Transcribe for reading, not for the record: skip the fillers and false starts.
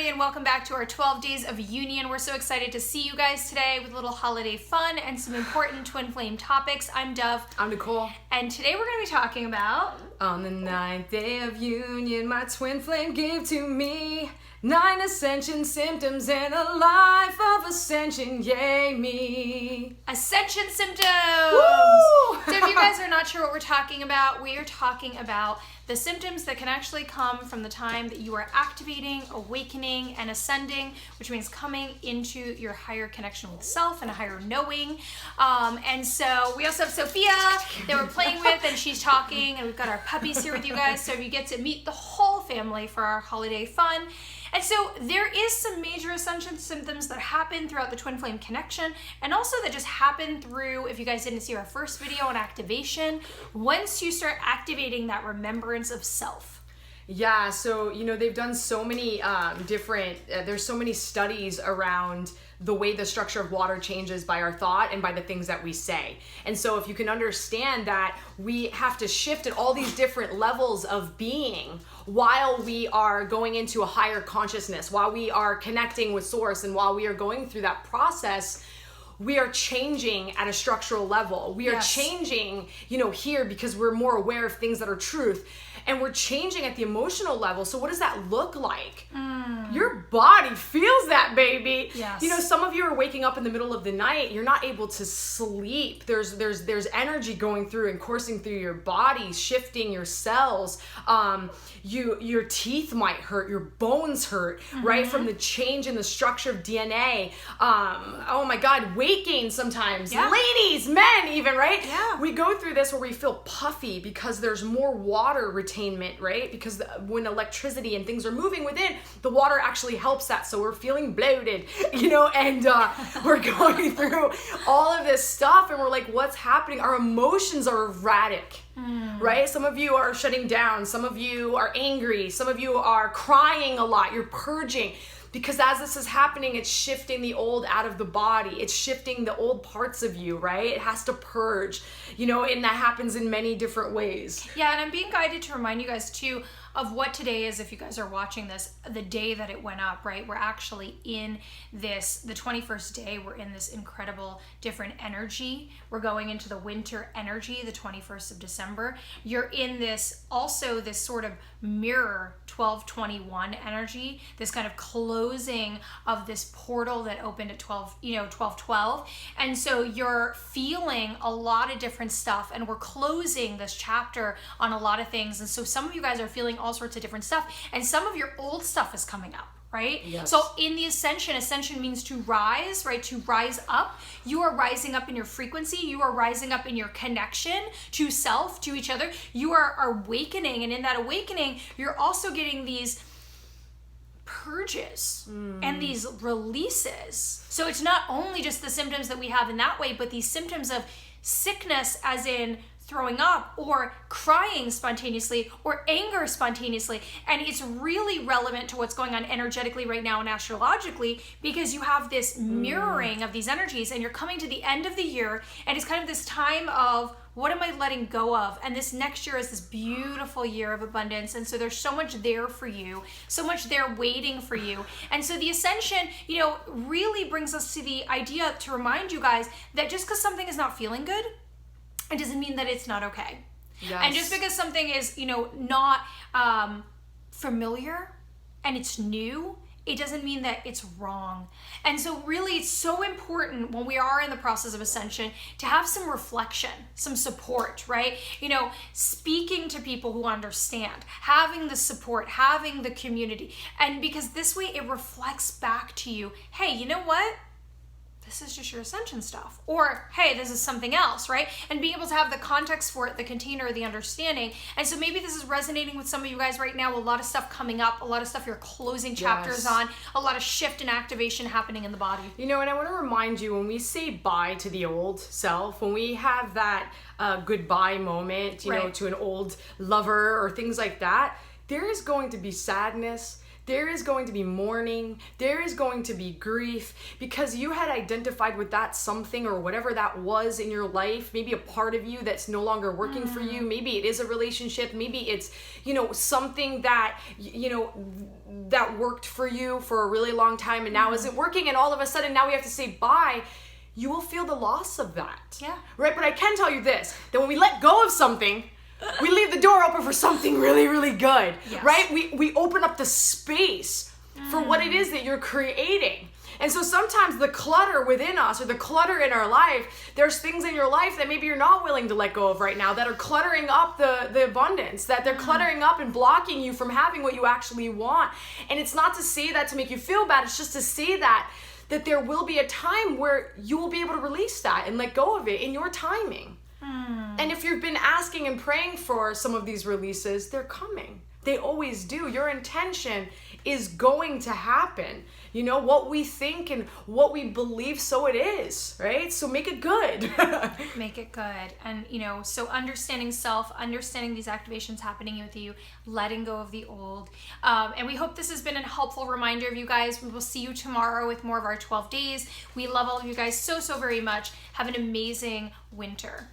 everybody, and welcome back to our 12 Days of Union. We're so excited to see you guys today with a little holiday fun and some important twin flame topics. I'm Dov. I'm Nicole. And today we're going to be talking about... On the 9th day of union, my twin flame gave to me 9 ascension symptoms and a life of ascension, yay me. Ascension symptoms! Woo! So if you guys are not sure what we're talking about, we are talking about the symptoms that can actually come from the time that you are activating, awakening, and ascending, which means coming into your higher connection with self and a higher knowing. And so we also have Sophia that we're playing with, and she's talking, and we've got our puppies here with you guys, so you get to meet the whole family for our holiday fun. And so there is some major ascension symptoms that happen throughout the twin flame connection, and also that just happen through, if you guys didn't see our first video on activation, once you start activating that remembrance of self. Yeah, so, they've done so many there's so many studies around the way the structure of water changes by our thought and by the things that we say. And so if you can understand that we have to shift at all these different levels of being while we are going into a higher consciousness, while we are connecting with source, and while we are going through that process, we are changing at a structural level. We are changing, here because we're more aware of things that are truth. And we're changing at the emotional level. So what does that look like? Your body feels that, baby. Yes. Some of you are waking up in the middle of the night. You're not able to sleep. There's energy going through and coursing through your body, shifting your cells. Your teeth might hurt. Your bones hurt, right? From the change in the structure of DNA. Oh my God, weight gain sometimes. Yeah. Ladies, men even, right? Yeah. We go through this where we feel puffy because there's more water retainment, right? Because when electricity and things are moving within, the water actually helps that. So we're feeling bloated, and we're going through all of this stuff, and we're like, what's happening? Our emotions are erratic, right? Some of you are shutting down. Some of you are angry. Some of you are crying a lot. You're purging. Because as this is happening, it's shifting the old out of the body. It's shifting the old parts of you, right? It has to purge, and that happens in many different ways. Yeah, and I'm being guided to remind you guys too of what today is. If you guys are watching this, the day that it went up, right? We're actually in this, the 21st day, we're in this incredible different energy. We're going into the winter energy, the 21st of December. You're in this, also this sort of mirror 12/21 energy, this kind of closing of this portal that opened at 12/12. And so you're feeling a lot of different stuff, and we're closing this chapter on a lot of things. And so some of you guys are feeling all sorts of different stuff, and some of your old stuff is coming up, right? Yes. So in the ascension means to rise, right? To rise up. You are rising up in your frequency. You are rising up in your connection to self, to each other. You are awakening, and in that awakening, you're also getting these purges and these releases. So it's not only just the symptoms that we have in that way, but these symptoms of sickness, as in throwing up or crying spontaneously or anger spontaneously. And it's really relevant to what's going on energetically right now and astrologically, because you have this mirroring of these energies, and you're coming to the end of the year, and it's kind of this time of, what am I letting go of? And this next year is this beautiful year of abundance. And so there's so much there for you, so much there waiting for you. And so the ascension, really brings us to the idea to remind you guys that just because something is not feeling good, it doesn't mean that it's not okay. Yes. And just because something is, not familiar and it's new, it doesn't mean that it's wrong. And so really it's so important when we are in the process of ascension to have some reflection, some support, right? Speaking to people who understand, having the support, having the community. And because this way it reflects back to you, hey, you know what? This is just your ascension stuff. Or, hey, this is something else, right? And being able to have the context for it, the container, the understanding. And so maybe this is resonating with some of you guys right now. A lot of stuff coming up, a lot of stuff you're closing chapters on, a lot of shift and activation happening in the body. And I want to remind you, when we say bye to the old self, when we have that goodbye moment, to an old lover or things like that, there is going to be sadness. there is going to be mourning, there is going to be grief, because you had identified with that something or whatever that was in your life, maybe a part of you that's no longer working for you, maybe it is a relationship, maybe it's, something that, that worked for you for a really long time and now isn't working, and all of a sudden now we have to say bye. You will feel the loss of that. Yeah. Right? But I can tell you this, that when we let go of something, we leave the door open for something really, really good. Yes. Right? We open up the space for what it is that you're creating. And so sometimes the clutter within us, or the clutter in our life, there's things in your life that maybe you're not willing to let go of right now that are cluttering up the abundance, that they're cluttering up and blocking you from having what you actually want. And it's not to say that to make you feel bad, it's just to say that there will be a time where you will be able to release that and let go of it in your timing. And if you've been asking and praying for some of these releases, they're coming. They always do. Your intention is going to happen. What we think and what we believe, so it is, right? So make it good. Make it good. And, so understanding self, understanding these activations happening with you, letting go of the old. And we hope this has been a helpful reminder of you guys. We will see you tomorrow with more of our 12 days. We love all of you guys so, so very much. Have an amazing winter.